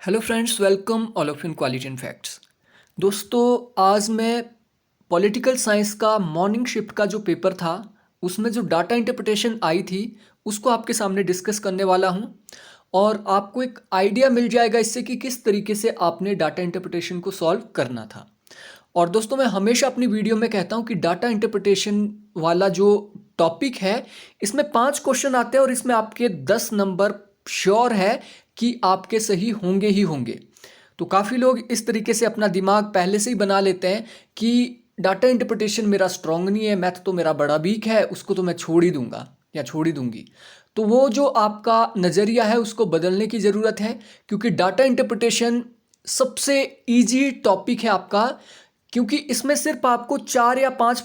Hello friends, welcome all of in quality and facts. दोस्तों, आज मैं पॉलिटिकल साइंस का मॉर्निंग शिफ्ट का जो पेपर था उसमें जो डाटा इंटरप्रिटेशन आई थी उसको आपके सामने डिस्कस करने वाला हूं और आपको एक आइडिया मिल जाएगा इससे कि किस तरीके से आपने डाटा इंटरप्रिटेशन को सॉल्व करना था। और दोस्तों, मैं हमेशा अपनी वीडियो में कहता हूं कि डाटा इंटरप्रिटेशन वाला जो टॉपिक है इसमें 5 क्वेश्चन आते हैं और इसमें आपके 10 नंबर श्योर है कि आपके सही होंगे ही होंगे। तो काफ़ी लोग इस तरीके से अपना दिमाग पहले से ही बना लेते हैं कि डाटा इंटरप्रिटेशन मेरा स्ट्रांग नहीं है, मैथ तो मेरा बड़ा वीक है, उसको तो मैं छोड़ ही दूंगा या छोड़ ही दूंगी। तो वो जो आपका नज़रिया है उसको बदलने की ज़रूरत है, क्योंकि डाटा इंटरप्रिटेशन सबसे इजी टॉपिक है आपका, क्योंकि इसमें सिर्फ आपको 4 या 5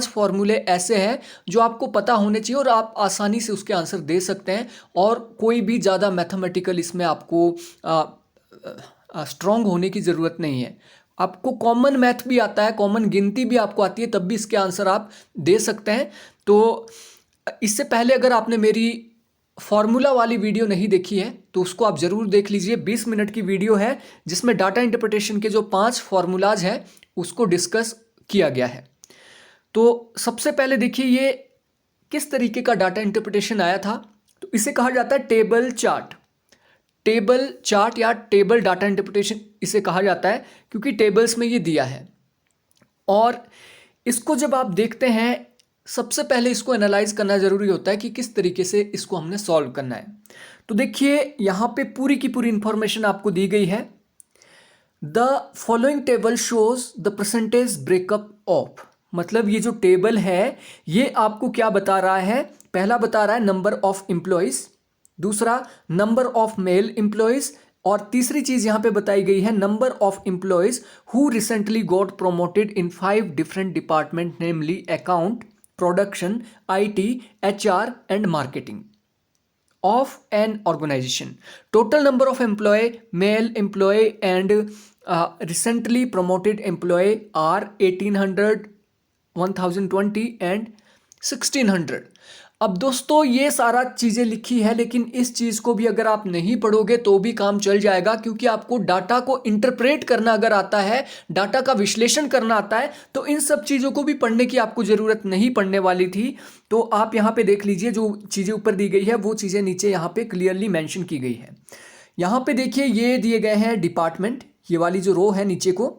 फॉर्मूले ऐसे हैं जो आपको पता होने चाहिए और आप आसानी से उसके आंसर दे सकते हैं। और कोई भी ज़्यादा मैथमेटिकल इसमें आपको स्ट्रांग होने की ज़रूरत नहीं है। आपको कॉमन मैथ भी आता है, कॉमन गिनती भी आपको आती है, तब भी इसके आंसर आप दे सकते हैं। तो इससे पहले अगर आपने मेरी फॉर्मूला वाली वीडियो नहीं देखी है तो उसको आप ज़रूर देख लीजिए। 20 मिनट की वीडियो है जिसमें डाटा इंटरप्रिटेशन के जो 5 फॉर्मूलाज हैं उसको डिस्कस किया गया है। तो सबसे पहले देखिए ये किस तरीके का डाटा इंटरप्रिटेशन आया था। तो इसे कहा जाता है टेबल चार्ट। टेबल चार्ट या टेबल डाटा इंटरप्रिटेशन इसे कहा जाता है क्योंकि टेबल्स में ये दिया है। और इसको जब आप देखते हैं, सबसे पहले इसको एनालाइज करना ज़रूरी होता है कि किस तरीके से इसको हमने सॉल्व करना है। तो देखिए यहाँ पे पूरी की पूरी इंफॉर्मेशन आपको दी गई है। The following table shows the percentage breakup of, मतलब ये जो टेबल है ये आपको क्या बता रहा है। पहला बता रहा है नंबर ऑफ एम्प्लॉयज, दूसरा नंबर ऑफ मेल एम्प्लॉयज, और तीसरी चीज यहां पे बताई गई है number of employees who recently got promoted in 5 different department, namely account, production, IT, HR and marketing of an organization. Total number of employee, male employee and recently promoted employee are 1800, 1020 and 1600। अब दोस्तों ये सारा चीज़ें लिखी है, लेकिन इस चीज़ को भी अगर आप नहीं पढ़ोगे तो भी काम चल जाएगा, क्योंकि आपको डाटा को इंटरप्रेट करना अगर आता है, डाटा का विश्लेषण करना आता है, तो इन सब चीज़ों को भी पढ़ने की आपको ज़रूरत नहीं पड़ने वाली थी। तो आप यहाँ पे देख लीजिए, जो चीज़ें ऊपर दी गई है वो चीज़ें नीचे यहाँ पे क्लियरली मेंशन की गई है। यहाँ पे देखिए ये दिए गए हैं डिपार्टमेंट, ये वाली जो रो है नीचे को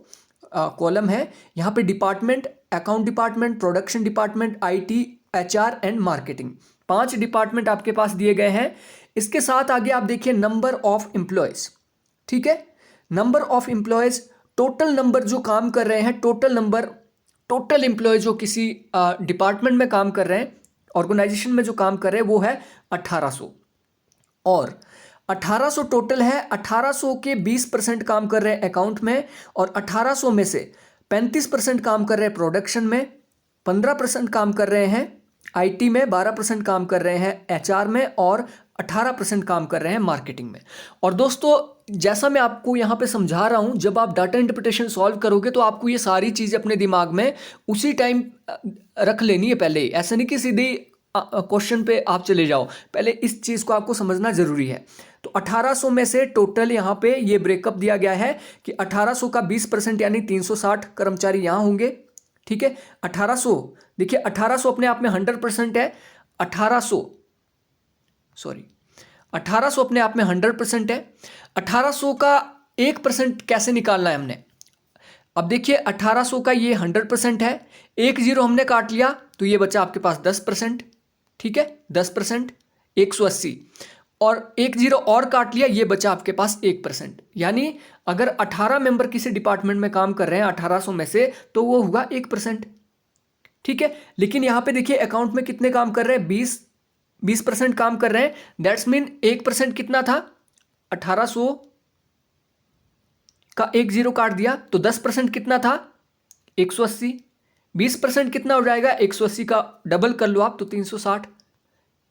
कॉलम है, यहाँ पे department, account department, production department, IT, HR and marketing, 5 department आपके पास दिए गए हैं। इसके साथ आगे आप देखिए नंबर ऑफ एम्प्लॉयज। ठीक है, number of employees, total number जो काम कर रहे हैं, टोटल नंबर, टोटल एम्प्लॉय जो किसी डिपार्टमेंट में काम कर रहे हैं, ऑर्गेनाइजेशन में जो काम कर रहे हैं वो है 1800। और 1800 टोटल है, 1800 के 20% काम कर रहे हैं अकाउंट में, और 1800 में से 35% काम कर रहे हैं प्रोडक्शन में, 15% काम कर रहे हैं आईटी में, 12% काम कर रहे हैं एचआर में, और 18% काम कर रहे हैं मार्केटिंग में। और दोस्तों, जैसा मैं आपको यहाँ पे समझा रहा हूँ, जब आप डाटा इंटरप्रिटेशन सॉल्व करोगे तो आपको ये सारी चीज़ें अपने दिमाग में उसी टाइम रख लेनी है पहले ही, ऐसा नहीं कि सीधी क्वेश्चन पे आप चले जाओ, पहले इस चीज़ को आपको समझना ज़रूरी है। तो 1800 में से टोटल यहाँ पे ये ब्रेकअप दिया गया है कि 1800 का 20% यानी 360 कर्मचारी यहाँ होंगे। ठीक है, 1800, देखिए 1800 अपने आप में 100% है, 1800 अपने आप में 100% है। 1800 का 1% कैसे निकालना है हमने। अब देखिए 1800 का ये 100% है, एक जीरो हमने काट लिया तो ये बचा आपके पास 10%। ठीक है, 10%, 180, और एक जीरो और काट लिया, ये बचा आपके पास 1%। यानी अगर 18 मेंबर किसी डिपार्टमेंट में काम कर रहे हैं 1800 में से, तो वो हुआ 1%। ठीक है, लेकिन यहां पे देखिए अकाउंट में कितने काम कर रहे हैं, 20% काम कर रहे हैं। दैट्स मीन 1% कितना था, 1800 का एक जीरो काट दिया तो 10% कितना था, 180। 20% कितना हो जाएगा, 180 का डबल कर लो आप तो 360।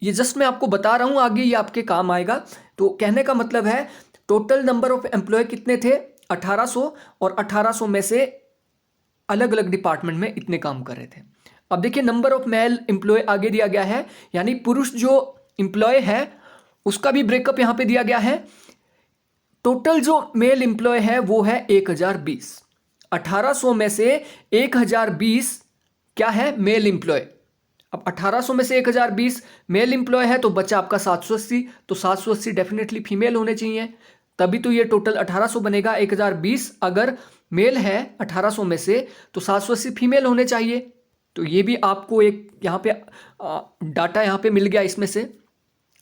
ये जस्ट मैं आपको बता रहा हूं, आगे ये आपके काम आएगा। तो कहने का मतलब है टोटल नंबर ऑफ एम्प्लॉय कितने थे, 1800, और 1800 में से अलग अलग डिपार्टमेंट में इतने काम कर रहे थे। अब देखिए नंबर ऑफ मेल एम्प्लॉय आगे दिया गया है, यानी पुरुष जो एम्प्लॉय है उसका भी ब्रेकअप यहां पे दिया गया है। टोटल जो मेल एम्प्लॉय है वो है 1020। 1800 में से 1020 क्या है? Male employee. अब 1800 में से 1020 मेल एम्प्लॉय है तो बचा आपका 780, तो 780 डेफिनेटली फीमेल होने चाहिए, तभी तो ये टोटल 1800 बनेगा। 1020 अगर मेल है 1800 में से तो 780 फीमेल होने चाहिए। तो ये भी आपको एक यहाँ पे डाटा यहाँ पे मिल गया इसमें से।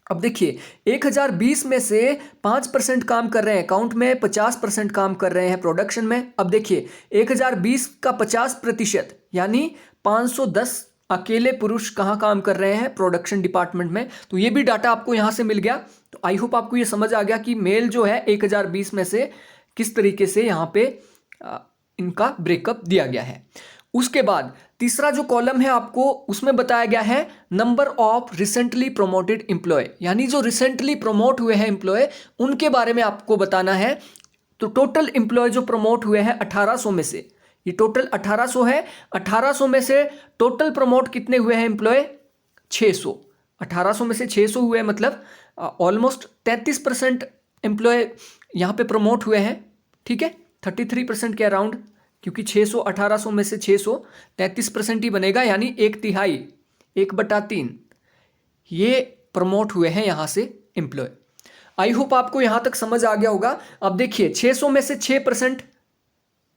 अब देखिए 1020 में से 5% काम कर रहे हैं अकाउंट में, 50% काम कर रहे हैं प्रोडक्शन में। अब देखिए 1020 का 50% यानी 510 अकेले पुरुष कहाँ काम कर रहे हैं? प्रोडक्शन डिपार्टमेंट में। तो ये भी डाटा आपको यहाँ से मिल गया। तो आई होप आपको ये समझ आ गया कि मेल जो है 1020 में से किस तरीके से यहाँ पे इनका ब्रेकअप दिया गया है। उसके बाद तीसरा जो कॉलम है आपको उसमें बताया गया है number of recently promoted employee, यानी जो रिसेंटली प्रमोट हुए हैं एम्प्लॉय उनके बारे में आपको बताना है। तो टोटल एम्प्लॉय जो प्रमोट हुए हैं 1800 में से, ये टोटल 1800 है, 1800 में से टोटल प्रमोट कितने हुए हैं एम्प्लॉय? 600। 1800 में से 600 हुए, मतलब ऑलमोस्ट 33% एम्प्लॉय यहाँ पे प्रमोट हुए हैं। ठीक है, 33% के अराउंड, क्योंकि 600 1800 में से 600 33% ही बनेगा, यानी 1/3 1/3 ये प्रमोट हुए हैं यहाँ से एम्प्लॉय। आई होप आपको यहाँ तक समझ आ गया होगा। अब देखिए 600 में से 6%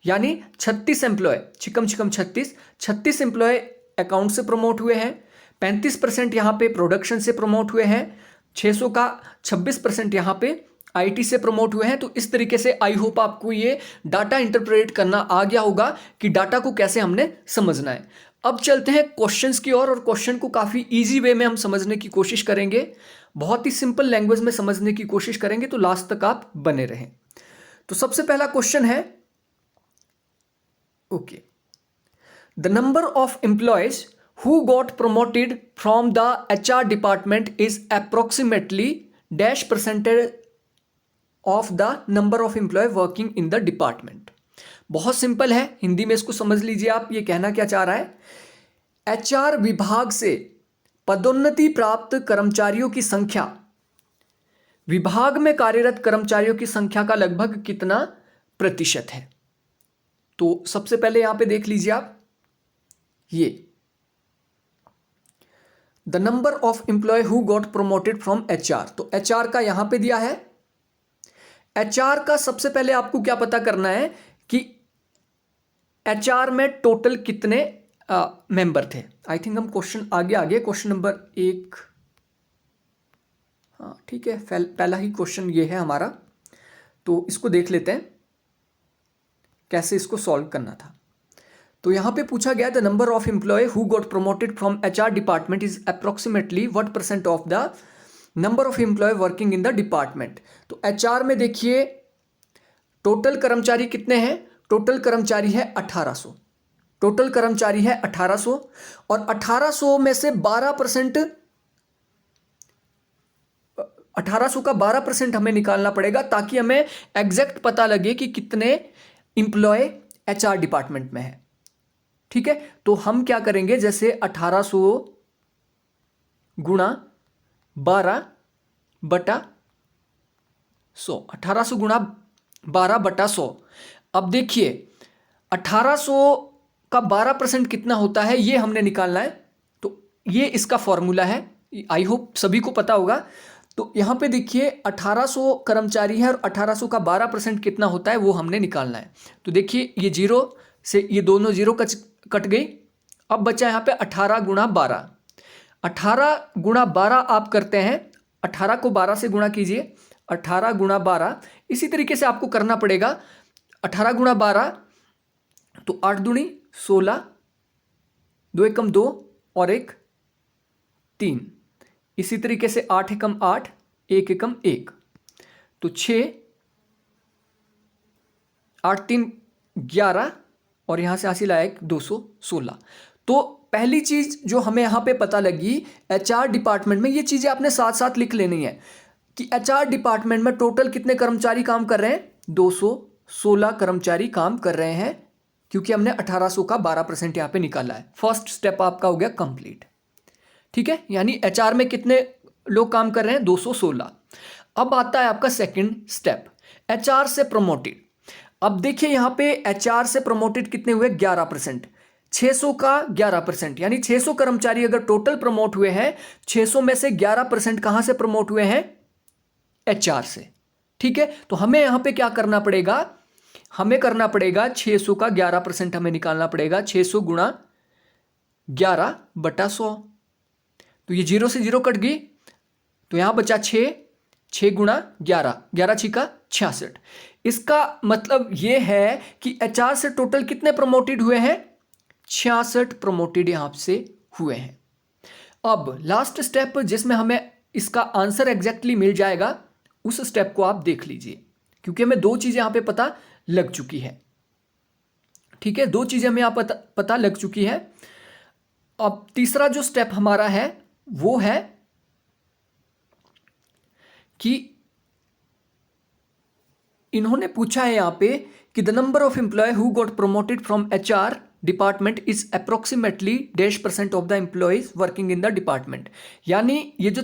यानी 36 एम्प्लॉय, चिकम 36 एम्प्लॉय अकाउंट से प्रमोट हुए हैं, 35% यहाँ पे प्रोडक्शन से प्रमोट हुए हैं, 600 का 26% यहाँ पे आईटी से प्रमोट हुए हैं। तो इस तरीके से आई होप आपको ये डाटा इंटरप्रेट करना आ गया होगा कि डाटा को कैसे हमने समझना है। अब चलते हैं क्वेश्चंस की ओर, और क्वेश्चन को काफ़ी इजी वे में हम समझने की कोशिश करेंगे, बहुत ही सिंपल लैंग्वेज में समझने की कोशिश करेंगे, तो लास्ट तक आप बने रहें। तो सबसे पहला क्वेश्चन है, okay, the number of employees who got promoted from the HR department is approximately %, of the number of employee working in the department। बहुत सिंपल है, हिंदी में इसको समझ लीजिए आप। ये कहना क्या चाह रहा है? HR विभाग से पदोन्नति प्राप्त कर्मचारियों की संख्या, विभाग में कार्यरत कर्मचारियों की संख्या का लगभग कितना प्रतिशत है? तो सबसे पहले यहां पे देख लीजिए आप, ये the number of employee who got promoted from HR, तो HR का यहां पे दिया है। HR का सबसे पहले आपको क्या पता करना है कि HR में टोटल कितने मेंबर थे। आई थिंक हम क्वेश्चन आगे क्वेश्चन नंबर 1, हाँ ठीक है, पहला ही क्वेश्चन ये है हमारा, तो इसको देख लेते हैं कैसे इसको सॉल्व करना था। तो यहां पे पूछा गया the number of employee who got promoted from HR department is approximately what % of the number of employee working in the department. तो HR में देखिए टोटल कर्मचारी कितने हैं? टोटल कर्मचारी है 1800, टोटल कर्मचारी है 1800, और 1800 में से 12%, 1800 का 12% हमें निकालना पड़ेगा ताकि हमें एग्जैक्ट पता लगे कि कितने एम्प्लॉय HR डिपार्टमेंट में है। ठीक है, तो हम क्या करेंगे, जैसे 1800 गुणा 12/100, 1800 गुणा 12/100। अब देखिए 1800 का 12% कितना होता है ये हमने निकालना है। तो ये इसका फॉर्मूला है, आई होप सभी को पता होगा। तो यहां पे देखिए 1800 कर्मचारी है और 1800 का 12% कितना होता है वो हमने निकालना है। तो देखिए ये 0 से ये दोनों 0 कट गई, अब बचा यहाँ पे 18 गुणा 12। 18 गुणा 12 आप करते हैं, 18 को 12 से गुणा कीजिए, 18 गुणा 12 इसी तरीके से आपको करना पड़ेगा। 18 गुणा 12 तो 8 दूनी 16, 2 एकम 2 और 1 3, इसी तरीके से 8 एकम 8, 1 एकम 1, तो 6, 8 3 11 और यहां से हासिल आया 216। तो पहली चीज जो हमें यहां पे पता लगी HR डिपार्टमेंट में, ये चीजें आपने साथ साथ लिख लेनी है कि HR डिपार्टमेंट में टोटल कितने कर्मचारी काम कर रहे हैं? 216 कर्मचारी काम कर रहे हैं, क्योंकि हमने 1800 का 12% यहां पे निकाला है। फर्स्ट स्टेप आपका हो गया कंप्लीट। ठीक है, यानी HR में कितने लोग काम कर रहे हैं? 216। अब आता है आपका सेकंड स्टेप एचआर से प्रमोटेड। अब देखिए यहां पे एचआर से प्रमोटेड कितने हुए, 11%। 600 का 11%, यानी 600 कर्मचारी अगर टोटल प्रमोट हुए हैं, 600 में से 11% कहां से प्रमोट हुए हैं, एचआर से। ठीक है, तो हमें यहां पे क्या करना पड़ेगा, हमें करना पड़ेगा 600 का 11% हमें निकालना पड़ेगा, 600 गुणा 11/100। तो ये 0 से 0 कट गई, तो यहां बचा 6 गुणा 11, 11 छिका 66। इसका मतलब यह है कि एचआर से टोटल कितने प्रमोटेड हुए हैं, 66 प्रमोटेड यहां से हुए हैं। अब लास्ट स्टेप जिसमें हमें इसका आंसर एग्जैक्टली मिल जाएगा, उस स्टेप को आप देख लीजिए, क्योंकि हमें दो चीजें यहां पे पता लग चुकी है। ठीक है, दो चीजें हमें यहां पता लग चुकी है। अब तीसरा जो स्टेप हमारा है वो है कि इन्होंने पूछा है यहां पे कि the number of employee who got promoted from HR department is approximately -% of the employees working in the department. यानी ये जो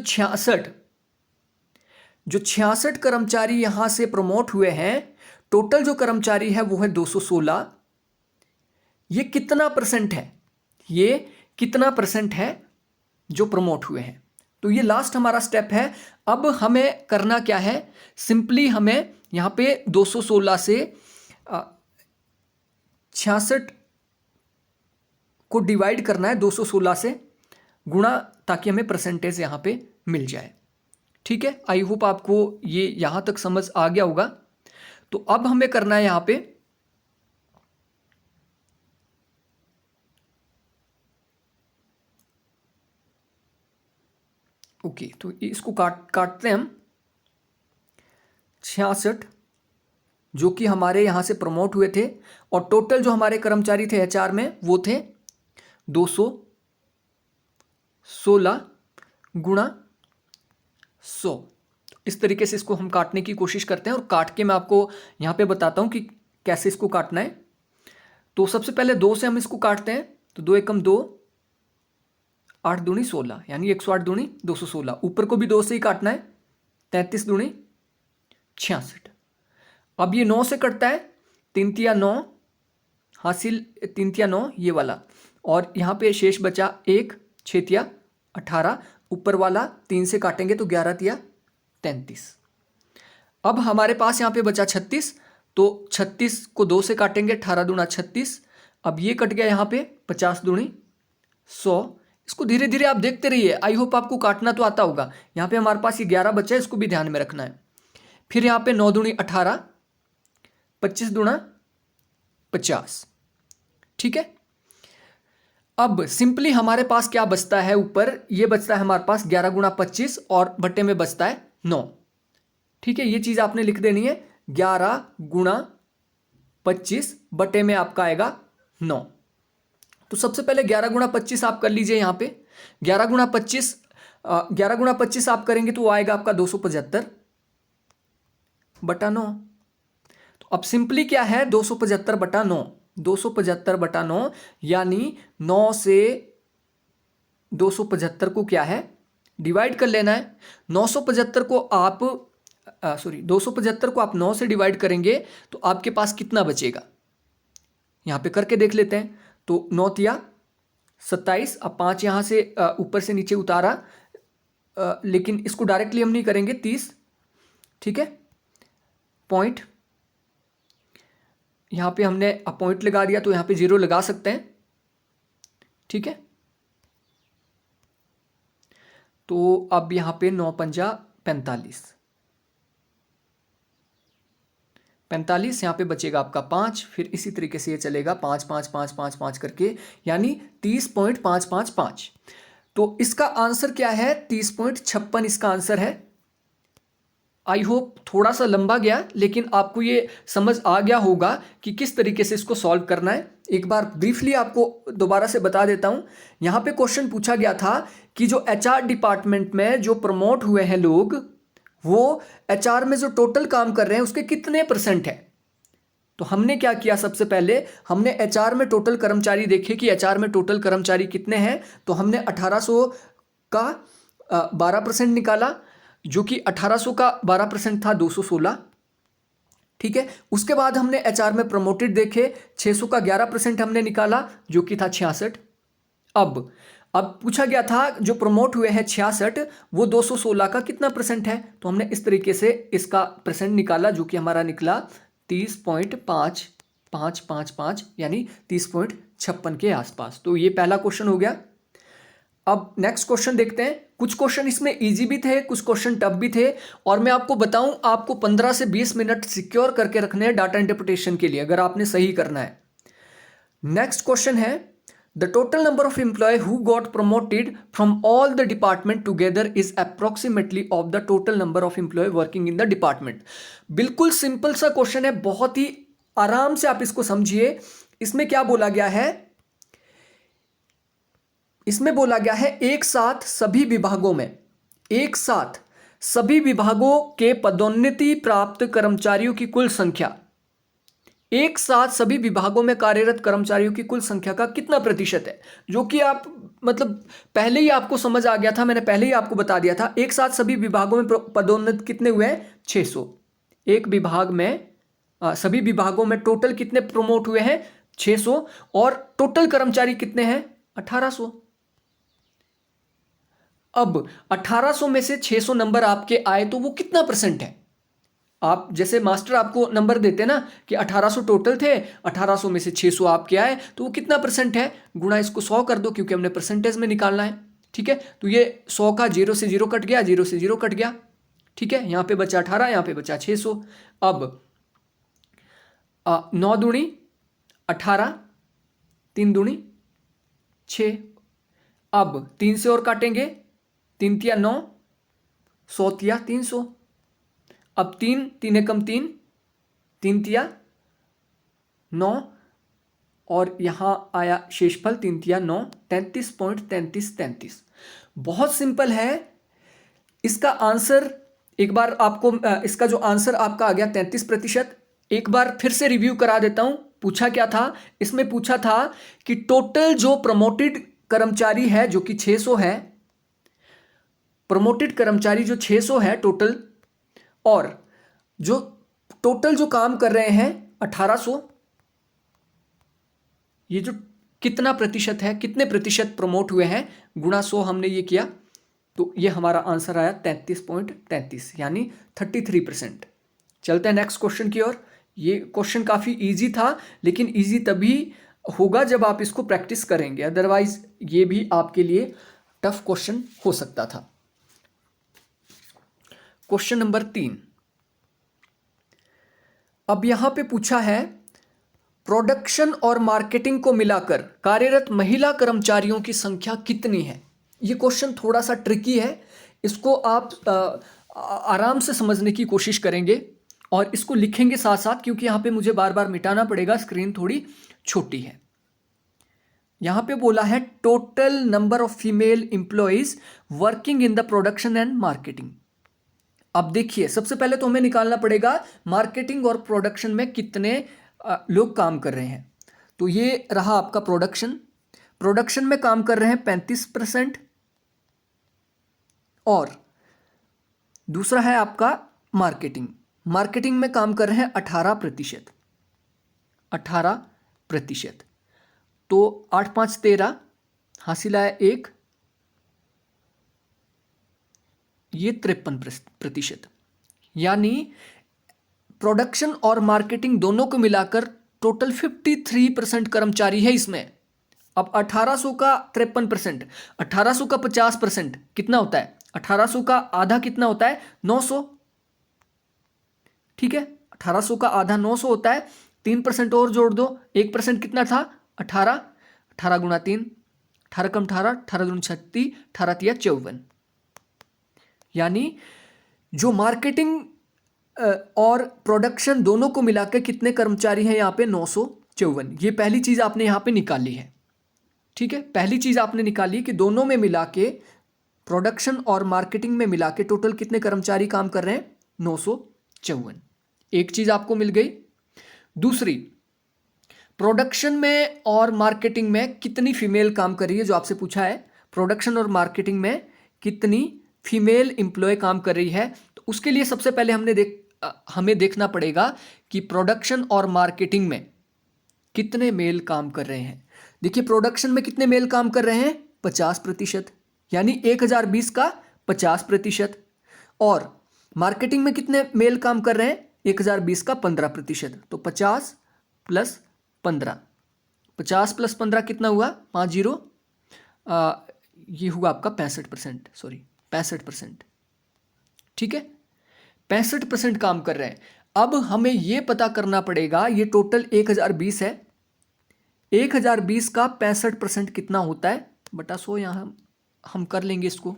66 कर्मचारी यहां से प्रमोट हुए हैं, टोटल जो कर्मचारी है वो है 216। ये कितना परसेंट है, ये कितना परसेंट है जो प्रमोट हुए हैं। तो ये लास्ट हमारा स्टेप है। अब हमें करना क्या है, सिंपली हमें यहां पे 216 से 66 को डिवाइड करना है, 216 से गुणा, ताकि हमें परसेंटेज यहां पे मिल जाए। ठीक है, आई होप आपको ये यहां तक समझ आ गया होगा। तो अब हमें करना है यहां पे ओके, तो इसको काटते हैं हम। 66 जो कि हमारे यहां से प्रमोट हुए थे, और टोटल जो हमारे कर्मचारी थे एचआर में वो थे 216 गुणा 100। इस तरीके से इसको हम काटने की कोशिश करते हैं, और काट के मैं आपको यहां पे बताता हूं कि कैसे इसको काटना है। तो सबसे पहले 2 से हम इसको काटते हैं, तो 2 एकम 2, 8 दूनी 16, यानी 108 दूनी 216। ऊपर को भी 2 से ही काटना है, 33 दूनी 66। अब ये 9 से कटता है, 3 तिया 9 हासिल, 3 तिया 9 ये वाला, और यहाँ पे शेष बचा 1, 6 तिया 18। ऊपर वाला 3 से काटेंगे तो 11 तिया 33। अब हमारे पास यहाँ पे बचा 36, तो 36 को 2 से काटेंगे, 18 दूना 36। अब ये कट गया यहाँ पे 50 दूनी 100। इसको धीरे धीरे आप देखते रहिए, आई होप आपको काटना तो आता होगा। यहाँ पे हमारे पास ये 11 बचा है, इसको भी ध्यान में रखना है। फिर यहाँ पे 9 दूनी 18, 25 दूना 50। ठीक है, अब सिंपली हमारे पास क्या बचता है, ऊपर ये बचता है हमारे पास 11 गुणा 25, और बट्टे में बचता है 9। ठीक है, ये चीज आपने लिख देनी है, 11 गुणा 25 बट्टे में आपका आएगा 9। तो सबसे पहले 11 गुणा 25 आप कर लीजिए। यहाँ पे 11 गुणा 25 आप करेंगे तो वो आएगा आपका 275 बटा 9। तो अब सिंपली क्या है, 275 बटा 9, 275 बटा 9, यानी 9 से 275 को क्या है, डिवाइड कर लेना है। 275 को आप 9 से डिवाइड करेंगे तो आपके पास कितना बचेगा, यहां पे करके देख लेते हैं। तो 9 तिया 27, अब 5 यहां से ऊपर से नीचे उतारा, लेकिन इसको डायरेक्टली हम नहीं करेंगे, 30। ठीक है, पॉइंट यहां पे हमने पॉइंट लगा दिया, तो यहां पे 0 लगा सकते हैं। ठीक है, तो अब यहां पे 9 पंजा 45, यहाँ पे बचेगा आपका 5। फिर इसी तरीके से ये चलेगा 5 5 5 5 5 करके, यानी 30.555। तो इसका आंसर क्या है, 30.56 इसका आंसर है। आई होप थोड़ा सा लंबा गया, लेकिन आपको ये समझ आ गया होगा कि किस तरीके से इसको सॉल्व करना है। एक बार ब्रीफली आपको दोबारा से बता देता हूं। यहाँ पे क्वेश्चन पूछा गया था कि जो एचआर डिपार्टमेंट में जो प्रमोट हुए हैं लोग, वो एचआर में जो टोटल काम कर रहे हैं उसके कितने परसेंट है। तो हमने क्या किया, सबसे पहले हमने एचआर में टोटल कर्मचारी देखे कि एचआर में टोटल कर्मचारी कितने हैं। तो हमने 1800 का 12% निकाला, जो कि 1800 का 12% था 216। ठीक है। उसके बाद हमने एचआर में प्रमोटेड देखे, 600 का 11% हमने निकाला जो कि था 66। अब पूछा गया था जो प्रमोट हुए हैं 66 वो 216 का कितना परसेंट है, तो हमने इस तरीके से इसका परसेंट निकाला जो कि हमारा निकला 30.5555 यानी 30.56 के आसपास। तो ये पहला क्वेश्चन हो गया। अब नेक्स्ट क्वेश्चन देखते हैं। कुछ क्वेश्चन इसमें इजी भी थे, कुछ क्वेश्चन टफ भी थे, और मैं आपको बताऊं आपको 15 से 20 मिनट सिक्योर करके रखने हैं डाटा इंटरप्रिटेशन के लिए अगर आपने सही करना है। नेक्स्ट क्वेश्चन है the total number of employee who got promoted from all the department together is approximately of the total number of employee working in the department. बिल्कुल सिंपल सा क्वेश्चन है, बहुत ही आराम से आप इसको समझिए। इसमें क्या बोला गया है, इसमें बोला गया है एक साथ सभी विभागों में, एक साथ सभी विभागों के पदोन्नति प्राप्त कर्मचारियों की कुल संख्या, एक साथ सभी विभागों में कार्यरत कर्मचारियों की कुल संख्या का कितना प्रतिशत है, जो कि आप मतलब पहले ही आपको समझ आ गया था, मैंने पहले ही आपको बता दिया था। एक साथ सभी विभागों में पदोन्नत कितने हुए हैं, 600। एक विभाग में सभी विभागों में टोटल कितने प्रमोट हुए हैं, 600, और टोटल कर्मचारी कितने हैं, 1800। अब 1800 में से 600 नंबर आपके आए तो वो कितना परसेंट है। आप जैसे मास्टर आपको नंबर देते ना कि 1800 टोटल थे, 1800 में से 600 आपके आए तो वो कितना परसेंट है, गुणा इसको 100 कर दो क्योंकि हमने परसेंटेज में निकालना है। ठीक है, तो ये 100 का 0 से 0 कट गया, 0 से 0 कट गया। ठीक है, यहाँ पे बचा 18, यहाँ पे बचा 600। अब 9 दूनी 18, 3 दूनी 6। अब 3 से और काटेंगे, 3 तिया 9, 100 तिया 300। अब 3 3 एकम 3, 3 तिया 9, और यहां आया शेषफल 3 तिया 9, 33.3333। बहुत सिंपल है इसका आंसर। एक बार आपको इसका जो आंसर आपका आ गया 33%। एक बार फिर से रिव्यू करा देता हूं। पूछा क्या था, इसमें पूछा था कि टोटल जो प्रमोटेड कर्मचारी है जो कि 600 है, प्रमोटेड कर्मचारी जो 600 है टोटल, और जो टोटल जो काम कर रहे हैं 1800, ये जो कितना प्रतिशत है, कितने प्रतिशत प्रमोट हुए हैं, गुणा 100 हमने ये किया तो ये हमारा आंसर आया 33.33 यानी 33%। चलते हैं नेक्स्ट क्वेश्चन की ओर। ये क्वेश्चन काफ़ी इजी था, लेकिन इजी तभी होगा जब आप इसको प्रैक्टिस करेंगे, अदरवाइज ये भी आपके लिए टफ क्वेश्चन हो सकता था। Question number 3। अब यहां पे पूछा है प्रोडक्शन और मार्केटिंग को मिलाकर कार्यरत महिला कर्मचारियों की संख्या कितनी है। ये क्वेश्चन थोड़ा सा ट्रिकी है, इसको आप आराम से समझने की कोशिश करेंगे और इसको लिखेंगे साथ साथ, क्योंकि यहाँ पे मुझे बार बार मिटाना पड़ेगा, स्क्रीन थोड़ी छोटी है। यहाँ पे बोला है total number of female employees working in the production and marketing. अब देखिए, सबसे पहले तो हमें निकालना पड़ेगा मार्केटिंग और प्रोडक्शन में कितने लोग काम कर रहे हैं। तो ये रहा आपका प्रोडक्शन, प्रोडक्शन में काम कर रहे हैं 35%, और दूसरा है आपका मार्केटिंग, मार्केटिंग में काम कर रहे हैं 18%, 18%। तो 8 5 13, हासिल आया 1, ये 53%। यानी प्रोडक्शन और मार्केटिंग दोनों को मिलाकर टोटल 53% कर्मचारी है इसमें। अब 1800 का 53%, 1800 का 50% कितना होता है, 1800 का आधा कितना होता है, 900। ठीक है, 1800 का आधा 900 होता है, 3% और जोड़ दो, 1% कितना था, 18, 18 गुणा 3, 18 कम 18, 18 दूनी 36, 18 तिया 54। यानी जो मार्केटिंग और प्रोडक्शन दोनों को मिलाकर कितने कर्मचारी हैं यहाँ पे, 954। ये पहली चीज़ आपने यहाँ पे निकाली है। ठीक है, पहली चीज़ आपने निकाली कि दोनों में मिला के, प्रोडक्शन और मार्केटिंग में मिला के टोटल कितने कर्मचारी काम कर रहे हैं, 954। एक चीज़ आपको मिल गई। दूसरी, प्रोडक्शन में और मार्केटिंग में कितनी फीमेल काम कर रही है, जो आपसे पूछा है प्रोडक्शन और मार्केटिंग में कितनी फीमेल एम्प्लॉय काम कर रही है। तो उसके लिए सबसे पहले हमने हमें देखना पड़ेगा कि प्रोडक्शन और मार्केटिंग में कितने मेल काम कर रहे हैं। देखिए प्रोडक्शन में कितने मेल काम कर रहे हैं, 50%, यानी 1020 का 50%। और मार्केटिंग में कितने मेल काम कर रहे हैं, 1020 का 15%। तो 50 प्लस 15, 50 प्लस 15 कितना हुआ, 50, ये हुआ आपका 65%, सॉरी 65%। ठीक है, 65% काम कर रहे हैं। अब हमें यह पता करना पड़ेगा, ये टोटल 1020 है, 1020 का 65% कितना होता है, बटा 100। यहाँ हम कर लेंगे इसको।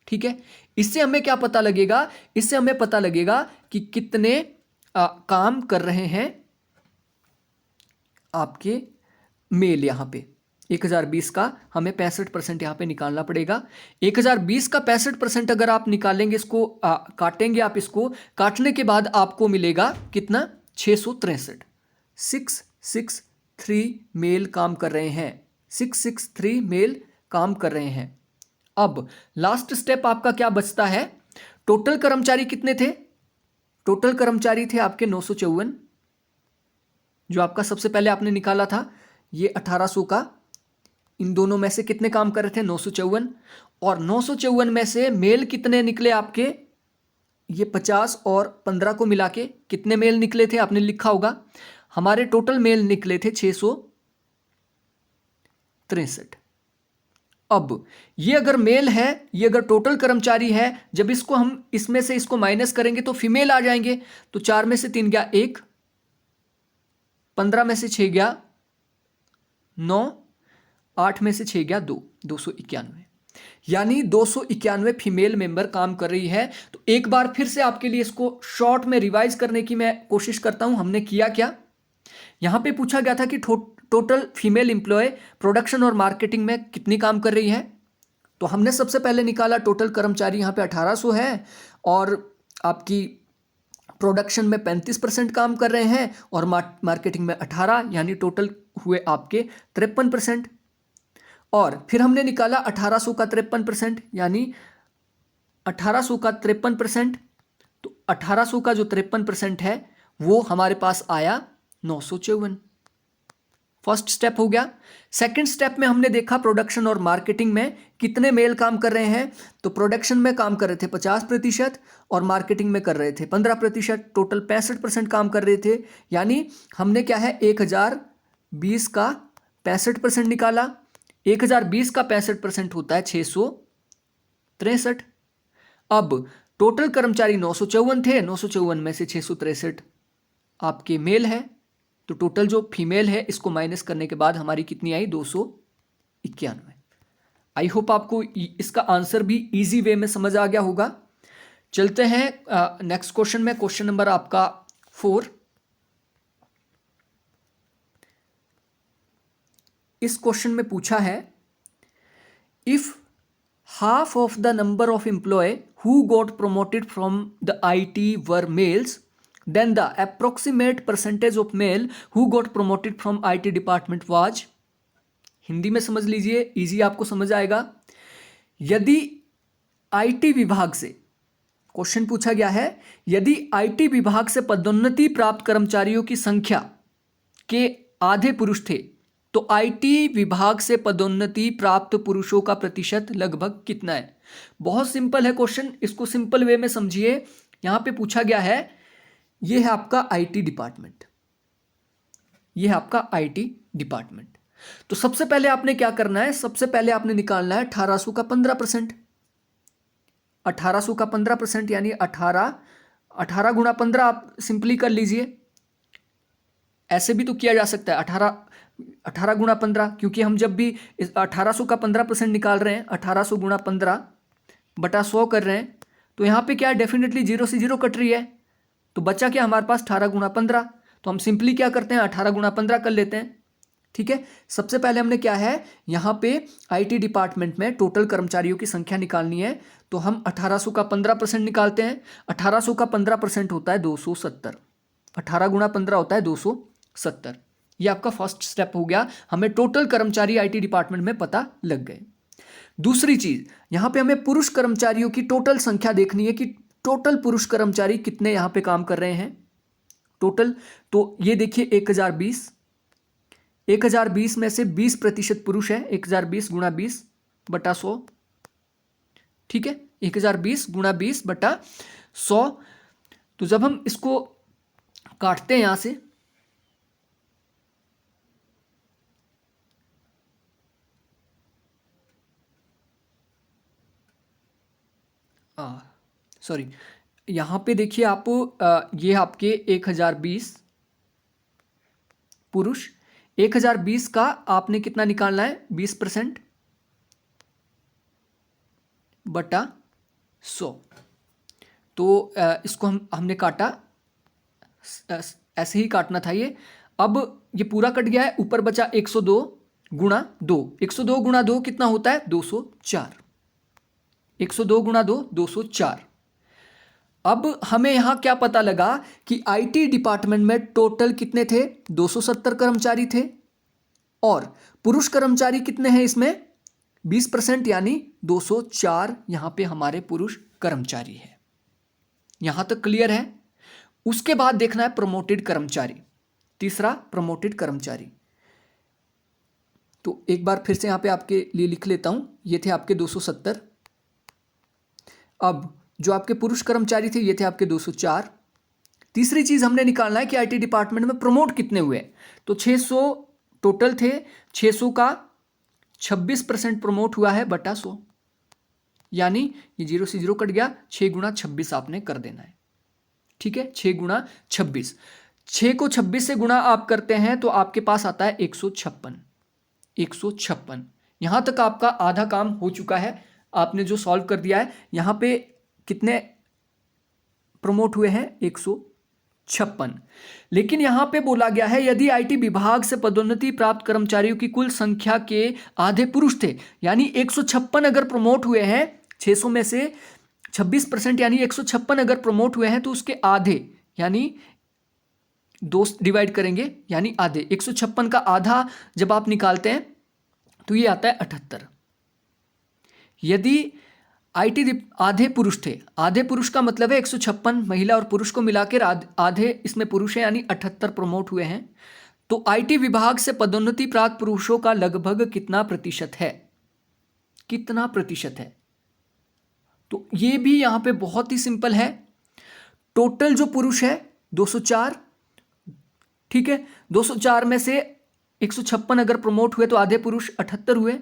ठीक है, इससे हमें क्या पता लगेगा, इससे हमें पता लगेगा कि कितने काम कर रहे हैं आपके मेल। यहाँ पे 1020 का हमें 65% यहाँ पे निकालना पड़ेगा। 1020 का 65% अगर आप निकालेंगे, इसको काटेंगे आप, इसको काटने के बाद आपको मिलेगा कितना, 663। 663 मेल काम कर रहे हैं, 663 मेल काम कर रहे हैं। अब लास्ट स्टेप आपका क्या बचता है, टोटल कर्मचारी कितने थे, टोटल कर्मचारी थे आपके 954, जो आपका सबसे पहले आपने निकाला था, ये 1800 का। इन दोनों में से कितने काम कर रहे थे, 954। और 954 में से मेल कितने निकले आपके, ये 50 और 15 को मिला के कितने मेल निकले थे, आपने लिखा होगा। हमारे टोटल मेल निकले थे 663। अब ये अगर मेल है, ये अगर टोटल कर्मचारी है, जब इसको हम इसमें से इसको माइनस करेंगे तो फीमेल आ जाएंगे। तो 4 में से 3 गया 1, 15 में से 6 गया 9, 8 में से 6 गया 2, 291। यानी 291 फीमेल मेंबर काम कर रही है। तो एक बार फिर से आपके लिए इसको शॉर्ट में रिवाइज करने की मैं कोशिश करता हूं। हमने किया क्या, यहां पे पूछा गया था कि टोटल फीमेल एम्प्लॉय प्रोडक्शन और मार्केटिंग में कितनी काम कर रही है। तो हमने सबसे पहले निकाला टोटल कर्मचारी यहाँ पे 1800 है, और आपकी प्रोडक्शन में 35% काम कर रहे हैं, और मार्केटिंग में 18, यानी टोटल हुए आपके 53%। और फिर हमने निकाला 1800 का 53%, यानी 1800 का 53%। तो 1800 का जो 53% है वो हमारे पास आया 954। फर्स्ट स्टेप हो गया। सेकंड स्टेप में हमने देखा प्रोडक्शन और मार्केटिंग में कितने मेल काम कर रहे हैं। तो प्रोडक्शन में काम कर रहे थे 50% और मार्केटिंग में कर रहे थे 15%, टोटल 65% काम कर रहे थे। यानी हमने क्या है, 1020 का 65% निकाला। 1020 का 65% होता है 663। अब टोटल कर्मचारी 954 थे, 954 में से 663 आपके मेल है। तो टोटल जो फीमेल है इसको माइनस करने के बाद हमारी कितनी आई, 291। आई होप आपको इसका आंसर भी इजी वे में समझ आ गया होगा। चलते हैं नेक्स्ट क्वेश्चन में। क्वेश्चन नंबर आपका 4। इस क्वेश्चन में पूछा है, if half of the number of employee who got promoted from the IT were males, then the approximate percentage of male who got promoted from IT department was। Hindi में समझ लीजिए, easy आपको समझ आएगा। यदि IT विभाग से क्वेश्चन पूछा गया है, यदि IT विभाग से पदोन्नति प्राप्त कर्मचारियों की संख्या के आधे पुरुष थे, तो IT विभाग से पदोन्नति प्राप्त पुरुषों का प्रतिशत लगभग कितना है। बहुत सिंपल है क्वेश्चन, इसको सिंपल वे में समझिए। यहां पे पूछा गया है, यह है आपका IT डिपार्टमेंट, यह है आपका IT डिपार्टमेंट। तो सबसे पहले आपने क्या करना है, सबसे पहले आपने निकालना है 1800 का 15%। 1800 का 15% यानी 18 गुणा 15 आप सिंपली कर लीजिए। ऐसे भी तो किया जा सकता है, 18 गुणा 15, क्योंकि हम जब भी 1800 का 15% निकाल रहे हैं, 1800 गुणा 15 बटा 100 कर रहे हैं, तो यहाँ पे क्या है, डेफिनेटली 0 से 0 कट रही है। तो बचा क्या हमारे पास, 18 गुणा 15। तो हम सिंपली क्या करते हैं, 18 गुणा 15 कर लेते हैं। ठीक है, सबसे पहले हमने क्या है, यहाँ पे IT डिपार्टमेंट में टोटल कर्मचारियों की संख्या निकालनी है। तो हम 1800 का 15% निकालते हैं। 1800 का 15% होता है 270। 18 गुणा 15 होता है 270। ये आपका फर्स्ट स्टेप हो गया, हमें टोटल कर्मचारी IT डिपार्टमेंट में पता लग गए। दूसरी चीज, यहां पे हमें पुरुष कर्मचारियों की टोटल संख्या देखनी है कि टोटल पुरुष कर्मचारी कितने यहाँ पे काम कर रहे हैं टोटल, तो ये देखिए 1020 में से 20% पुरुष है, 1020 गुणा 20 बटा 100, ठीक है, 1020 गुणा 20 बटा 100। तो जब हम इसको काटते हैं यहां से, सॉरी, यहां पे देखिए आप ये आपके 1020 पुरुष, 1020 का आपने कितना निकालना है 20% बटा 100। तो इसको हमने काटा, ऐसे ही काटना था ये। अब ये पूरा कट गया है, ऊपर बचा 102 गुणा 2, 102 गुणा 2 कितना होता है 204, 102 गुणा 2 204। अब हमें यहां क्या पता लगा कि आईटी डिपार्टमेंट में टोटल कितने थे 270 कर्मचारी थे, और पुरुष कर्मचारी कितने हैं इसमें 20%, यानी 204 यहां पे हमारे पुरुष कर्मचारी है। यहां तक क्लियर है। उसके बाद देखना है प्रमोटेड कर्मचारी, तीसरा प्रमोटेड कर्मचारी। तो एक बार फिर से यहां पे आपके लिए लिख लेता हूं, ये थे आपके 270, अब जो आपके पुरुष कर्मचारी थे ये थे आपके 204। तीसरी चीज हमने निकालना है कि आईटी डिपार्टमेंट में प्रमोट कितने हुए, तो 600 टोटल थे, 600 का 26% प्रमोट हुआ है बटा 100, यानी ये 0 से 0 कट गया, 6 गुणा 26 आपने कर देना है, ठीक है, 6 गुणा 26, 6 को 26 से गुणा आप करते हैं तो आपके पास आता है 156, 156। यहां तक आपका आधा काम हो चुका है, आपने जो सॉल्व कर दिया है। यहां पे कितने प्रमोट हुए हैं 156, लेकिन यहां पे बोला गया है यदि आईटी विभाग से पदोन्नति प्राप्त कर्मचारियों की कुल संख्या के आधे पुरुष थे, यानी 156 अगर प्रमोट हुए हैं 600 में से 26%, यानी 156 अगर प्रमोट हुए हैं तो उसके आधे, यानी 2 डिवाइड करेंगे यानी आधे, 156 का आधा जब आप निकालते हैं तो ये आता है 78। यदि आईटी आधे पुरुष थे, आधे पुरुष का मतलब है 156 महिला और पुरुष को मिलाकर आधे इसमें पुरुष है, यानी 78 प्रमोट हुए हैं, तो आईटी विभाग से पदोन्नति प्राप्त पुरुषों का लगभग कितना प्रतिशत है, कितना प्रतिशत है। तो ये भी यहां पे बहुत ही सिंपल है। टोटल जो पुरुष है 204, ठीक है, 204 में से 156 अगर प्रमोट हुए तो आधे पुरुष 78 हुए।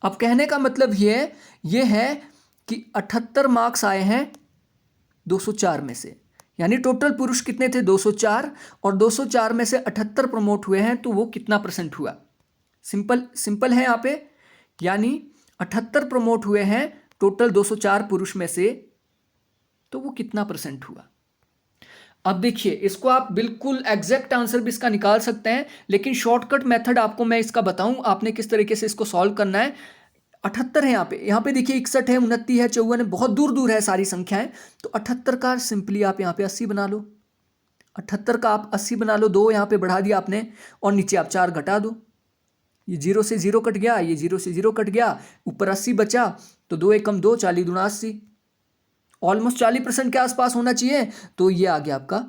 अब कहने का मतलब ये है कि 78 मार्क्स आए हैं 204 में से, यानी टोटल पुरुष कितने थे 204, और 204 में से 78 प्रमोट हुए हैं, तो वो कितना परसेंट हुआ। सिंपल है यहाँ पे, यानी 78 प्रमोट हुए हैं टोटल 204 पुरुष में से, तो वो कितना परसेंट हुआ। अब देखिए, इसको आप बिल्कुल एग्जैक्ट आंसर भी इसका निकाल सकते हैं, लेकिन शॉर्टकट मेथड आपको मैं इसका बताऊं आपने किस तरीके से इसको सॉल्व करना है। 78 है यहाँ पे देखिए, 61 है, 29 है, 54 है, बहुत दूर दूर है सारी संख्याएं, तो 78 का सिंपली आप यहाँ पे 80 बना लो, 78 का आप 80 बना लो, 2 यहाँ पे बढ़ा दिया आपने और नीचे आप 4 घटा दो, ये 0 से 0 कट गया, ये 0 से 0 कट गया, ऊपर 80 बचा, तो 2 एकम 2, 40 दूना 80, ऑलमोस्ट 40% के आसपास होना चाहिए, तो ये आ गया आपका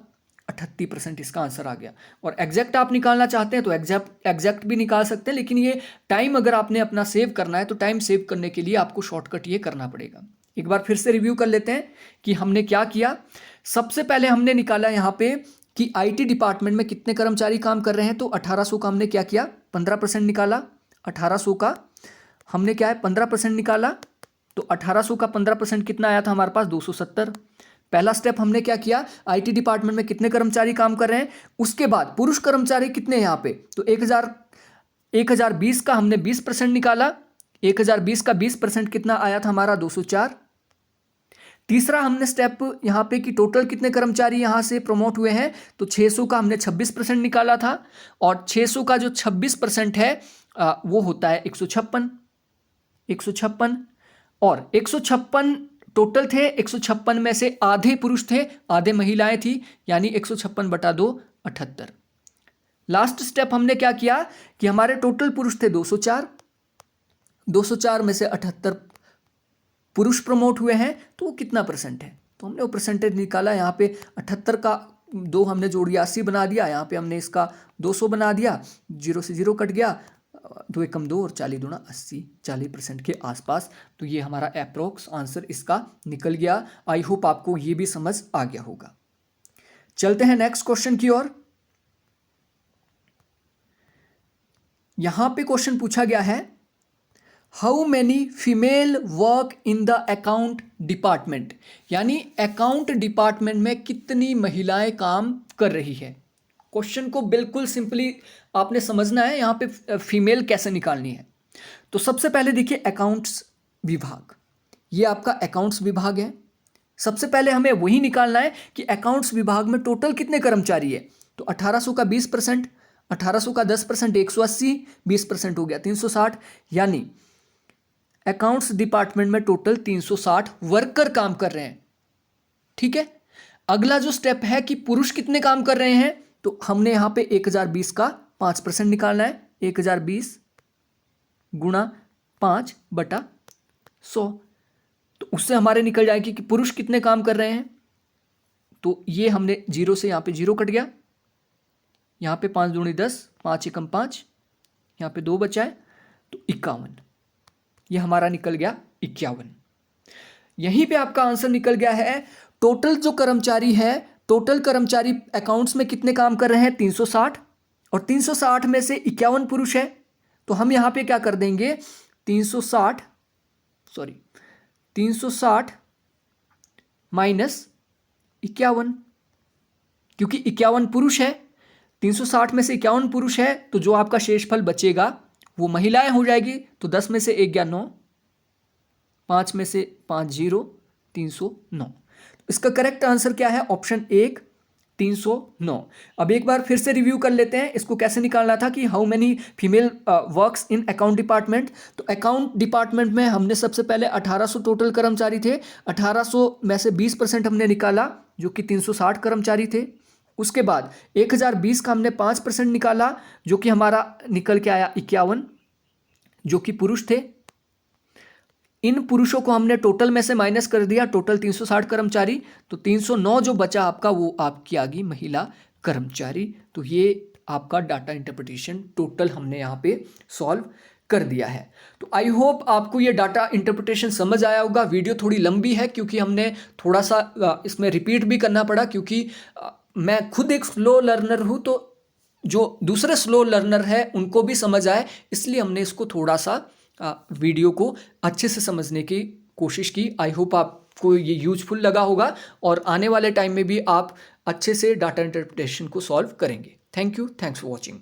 38%, इसका आंसर आ गया। और एग्जैक्ट आप निकालना चाहते हैं तो एग्जैक्ट भी निकाल सकते हैं, लेकिन ये टाइम अगर आपने अपना सेव करना है तो टाइम सेव करने के लिए आपको शॉर्टकट ये करना पड़ेगा। एक बार फिर से रिव्यू कर लेते हैं कि हमने क्या किया। सबसे पहले हमने निकाला यहाँ पे कि आईटी डिपार्टमेंट में कितने कर्मचारी काम कर रहे हैं, तो 1800 का हमने क्या किया 15% निकाला, 1800 का हमने क्या है 15% निकाला, तो 1800 का 15% कितना आया था हमारे पास 270। पहला स्टेप हमने क्या किया, आईटी डिपार्टमेंट में कितने कर्मचारी काम कर रहे हैं, उसके बाद पुरुष कर्मचारी कितने हैं यहाँ पे, तो 1020 का हमने 20% निकाला, 1020 का 20% कितना आया था हमारा 204। तीसरा हमने स्टेप यहाँ पे कि टोटल कितने कर्मचारी यहाँ से प्रमोट हुए हैं, तो 600 का हमने 26% निकाला था, और 600 का जो 26% है वो होता है 156, और 156 टोटल थे, 156 में से आधे पुरुष थे, आधे महिलाएं थी, यानी 156 बटा 2 78। लास्ट स्टेप हमने क्या किया कि हमारे टोटल पुरुष थे 204, 204 में से 78 पुरुष प्रमोट हुए हैं, तो वो कितना परसेंट है, तो हमने वो परसेंटेज निकाला, यहाँ पे 78 का 2 हमने जोड़ दिया 80 बना दिया, यहाँ पे हमने इसका 200 बना दिया, 0 से 0 कट गया, 2 एकम 2 और 40 दूना 80, 40% के आसपास। तो ये हमारा अप्रोक्स आंसर इसका निकल गया। आई होप आपको ये भी समझ आ गया होगा। चलते हैं नेक्स्ट क्वेश्चन की ओर। यहां पे क्वेश्चन पूछा गया है, how many female work in the account department, यानी अकाउंट डिपार्टमेंट में कितनी महिलाएं काम कर रही है। क्वेश्चन को बिल्कुल सिंपली आपने समझना है, यहाँ पे फीमेल कैसे निकालनी है। तो सबसे पहले देखिए अकाउंट्स विभाग, ये आपका अकाउंट्स विभाग है। सबसे पहले हमें वही निकालना है कि अकाउंट्स विभाग में टोटल कितने कर्मचारी है। तो 1800 का 20%, 1800 का 10%, 180, 20% हो गया 360, यानी अकाउंट्स डिपार्टमेंट में टोटल 360 वर्कर काम कर रहे हैं। ठीक है, अगला जो स्टेप है कि पुरुष कितने काम कर रहे हैं, तो हमने यहां पे 1020 का 5% निकालना है। 1020 गुणा 5/100, तो उससे हमारे निकल जाएगी कि पुरुष कितने काम कर रहे हैं। तो ये हमने 0 से यहाँ पे 0 कट गया, यहाँ पे 5 दूनी 10, 5 एकम 5, यहाँ पे 2 बचा है, तो 51, ये हमारा निकल गया 51। यहीं पे आपका आंसर निकल गया है। टोटल जो कर्मचारी है, टोटल कर्मचारी अकाउंट्स में कितने काम कर रहे हैं 360, और 360 में से 51 पुरुष है। तो हम यहाँ पे क्या कर देंगे, 360 माइनस 51, क्योंकि 51 पुरुष है, 360 में से 51 पुरुष है, तो जो आपका शेषफल बचेगा वो महिलाएं हो जाएगी। तो 10 में से 1 गया 9, 5 में से 5 0, 309। इसका करेक्ट आंसर क्या है, ऑप्शन 1 309। अब एक बार फिर से रिव्यू कर लेते हैं, इसको कैसे निकालना था कि how many female works in account department. तो अकाउंट डिपार्टमेंट में हमने सबसे पहले 1800 टोटल कर्मचारी थे, 1800 में से 20% हमने निकाला जो कि 360 कर्मचारी थे। उसके बाद 1020 का हमने 5% निकाला जो कि हमारा निकल के आया 51, जो कि पुरुष थे। इन पुरुषों को हमने टोटल में से माइनस कर दिया, टोटल 360 कर्मचारी, तो 309 जो बचा आपका वो आपकी आ गई महिला कर्मचारी। तो ये आपका डाटा इंटरप्रिटेशन टोटल हमने यहाँ पे सॉल्व कर दिया है। तो आई होप आपको ये डाटा इंटरप्रिटेशन समझ आया होगा। वीडियो थोड़ी लंबी है क्योंकि हमने थोड़ा सा इसमें रिपीट भी करना पड़ा, क्योंकि मैं खुद एक स्लो लर्नर हूँ, तो जो दूसरे स्लो लर्नर है उनको भी समझ आए, इसलिए हमने इसको थोड़ा सा वीडियो को अच्छे से समझने की कोशिश की। आई होप आपको ये यूजफुल लगा होगा और आने वाले टाइम में भी आप अच्छे से डाटा इंटरप्रिटेशन को सॉल्व करेंगे। Thank you, thanks for watching.